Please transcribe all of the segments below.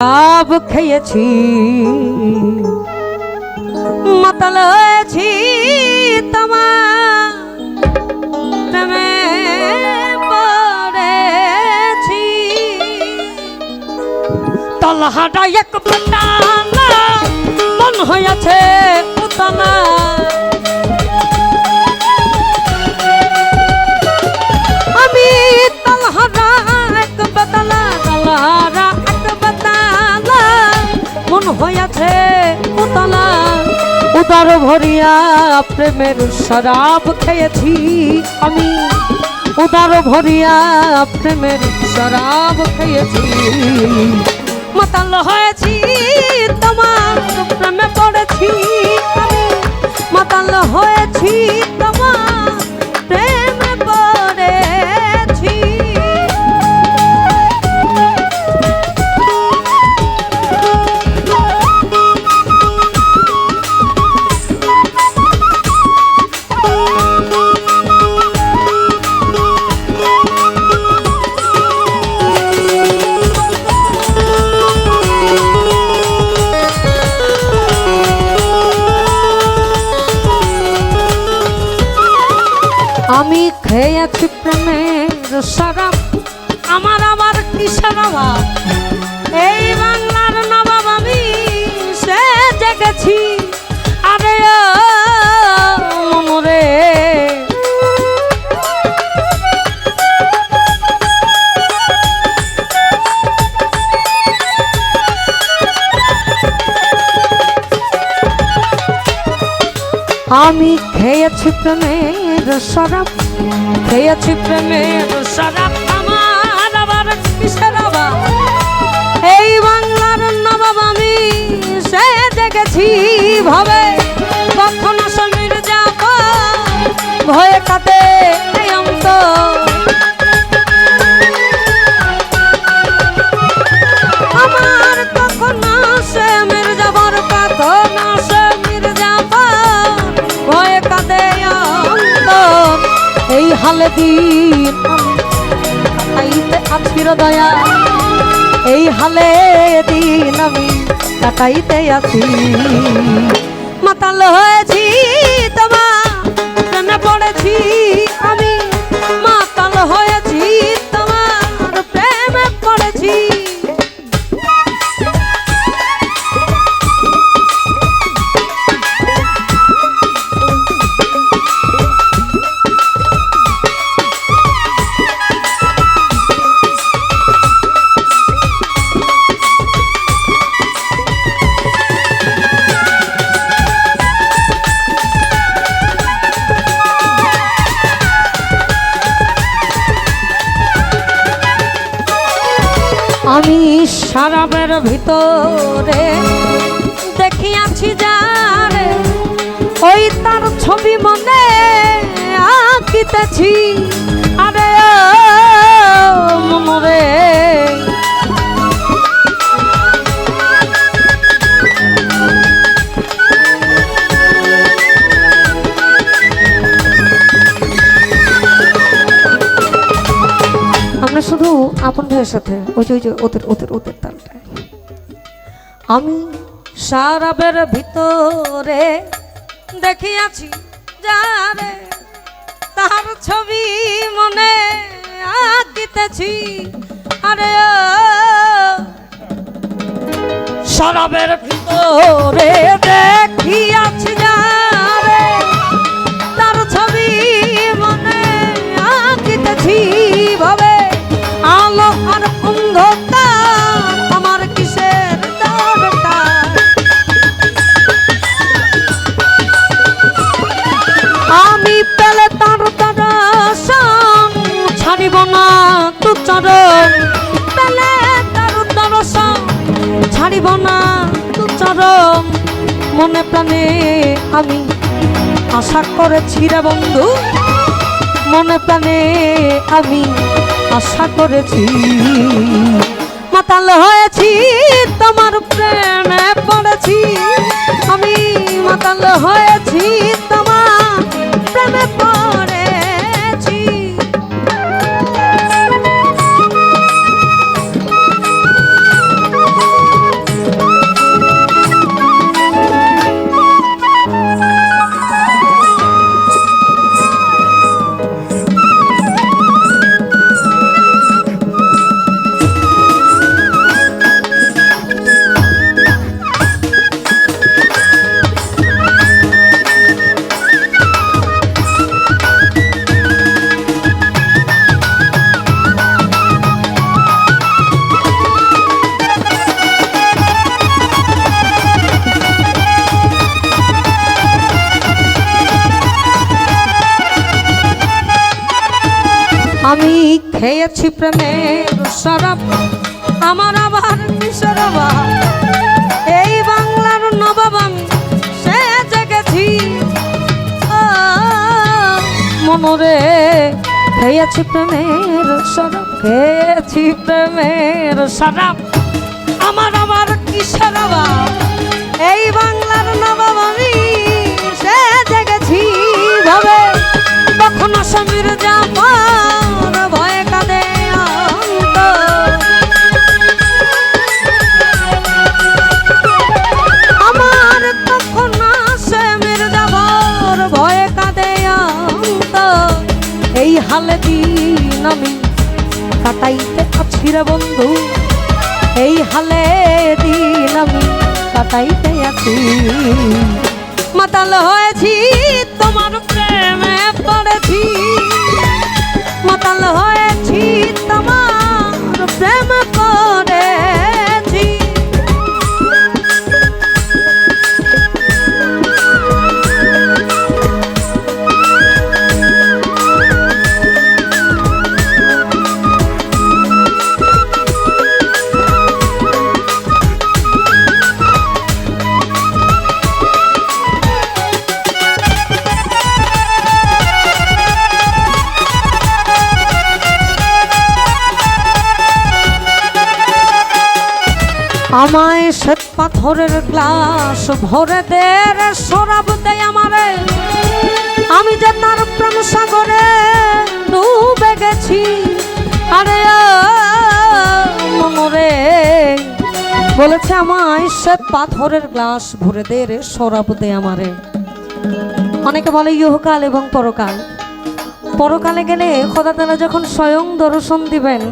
সব খেয়েছি মাতাল হয়েছি তোমার প্রেমে পড়েছি তলহাটা এক বেটা মন হয়েছে উতলা আমি তলহাটা এক বেতলা তলহারা মন হইয়াছে উতলা উদার ভরিয়া প্রেমের শরাব খেয়েছি আমি উদার ভরিয়া প্রেমের শরাব খেয়েছি মাতাল হয়েছি তোমার প্রেমে পড়েছি আমি মাতাল হয়েছি তোমার প্রেমে পড়েছি আমি খেয়েছি প্রেমের শরাব আমার আবার কিসের অভাব এই বাংলার নবাব আমি সে জেগেছি আরে মনরে আমি খেয়েছি প্রেমের শরাব খেয়েছি প্রেমের শরাব আমার আবার কিসের অভাব এই বাংলার নবাব আমি সে দেখেছি ভাবে কখনো সমীর যাব ভয়ে কাটে এই অন্ত আমার কখনো সমীর যাবার কখনো সমীর যাব ভয়ে কাঁদে অন্ত এই হালে দিন কাটাইতে আছি দয়া এই হালে দিন আমি কাটাইতে আছি মাতাল হয়েছি তোমার প্রেমে পড়েছি আমি মাতাল হয়েছি তোমার প্রেমে পড়েছি আমি শরাবের ভিতরে দেখিয়াছি যারে ওই তার ছবি মনে আঁকিতেছি আরে মনরে আমরা শুধু আপন ভাইয়ের সাথে ওই যে ওদের ওদের ওদের তালটায় আমি শরাবের ভিতরে দেখিয়াছি যারে তার ছবি মনে আঁকিতেছি আরে শরাবের ভিতরে দেখিয়াছি যারে তার ছবি মনে আঁকিতেছি ভাবে আলো আর অন্ধকার আমার কিসের দরকার আমি পেলে তার দর্শন ছাড়িব না তু চরণ পেলে তার দর্শন ছাড়িব না তু চরণ মনে প্রাণে আমি আশা করেছি রে বন্ধু মনে প্রাণে আমি আশা করেছি মাতাল হয়েছি তোমার প্রেমে পড়েছি আমি মাতাল হয়েছি তোমার প্রেমে পড়েছি প্রেমের শরাব আমার আবার কিসের অভাব এই বাংলার নবাব আমি সে জেগেছি মনরে খেয়েছি প্রেমের শরাব খেয়েছি প্রেমের শরাব আমার আবার কিসের অভাব এই বাংলার নবাব আমি সে জেগেছি ভাবে কখনো সমীর জামার ভয়ে কাঁদে আমার কখনো সমীর জামার ভয়ে কাঁদে এই হালে দিন আমি কাটাইতে আছি রে বন্ধু এই হালে দিন আমি কাটাইতে আছি মাতাল হয়েছি তোমার প্রেমে পড়েছি মাতাল হয়েছি তোমার প্রেম পড়েছি আমায় শ্বেত পাথরের গ্লাস ভরে দে রে শরাব দেয় আমারে আমি যে তার প্রেম সাগরে ডুবে গেছি আরে মনরে বলেছে আমায় শ্বেত পাথরের গ্লাস ভরে দে রে শরাব দেয় আমারে অনেকে বলে ইহকাল এবং পরকাল পরকালে গেলে খোদা তাআলা যখন স্বয়ং দর্শন দিবেন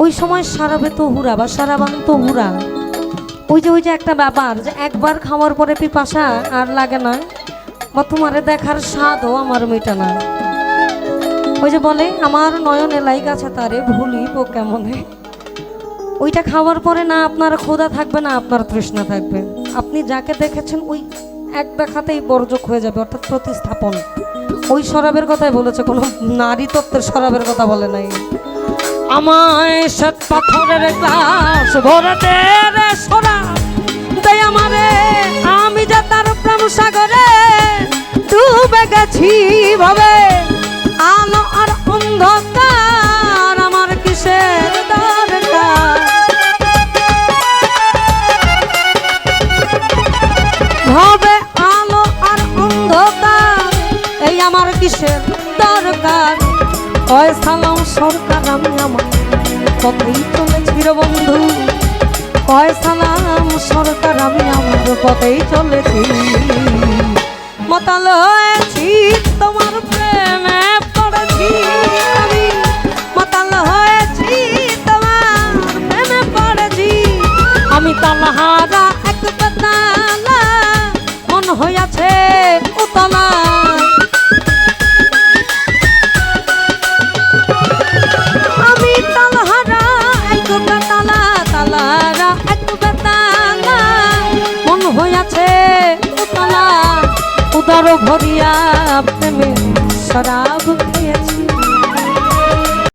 ওই সময় সারাবে তো হুরা বা সারাবান তো হুরা ওই যে একটা ব্যাপার যে একবার খাওয়ার পরে পিপাসা আর লাগে না বা তোমারে দেখার স্বাদও আমার মেটা না ওই যে বলে আমার নয়নে লাইক আছে তারে ভুলিব কেমনে ওইটা খাওয়ার পরে না আপনার ক্ষুধা থাকবে না আপনার তৃষ্ণা থাকবে আপনি যাকে দেখেছেন ওই এক দেখাতেই বর্জক হয়ে যাবে অর্থাৎ প্রতিস্থাপন ওই শরাবের কথাই বলেছে কোনো নারী তত্ত্বের শরাবের কথা বলে নাই আমায় শ্বেত পাথরের গ্লাস ভরে দে রে শরাব দেয় আমারে আমি যে তার প্রেম সাগরে ডুবে গেছি ভাবে আলো আর অন্ধকার আমার কিসের দরকার ভাবে আলো আর অন্ধকার এই আমার কিসের দরকার কয় সালাম সরকার আমি আমার পথেই চলেছি রে বন্ধু কয় সালাম সরকার আমি আমার পথেই চলেছি মাতাল হয়েছি তোমার প্রেমে পড়েছি আমি মাতাল হয়েছি তোমার প্রেমে পড়েছি আমি তালহারা এক বেতালা মন হইয়াছে উতলা উদার ভরিয়া প্রেমে শরাব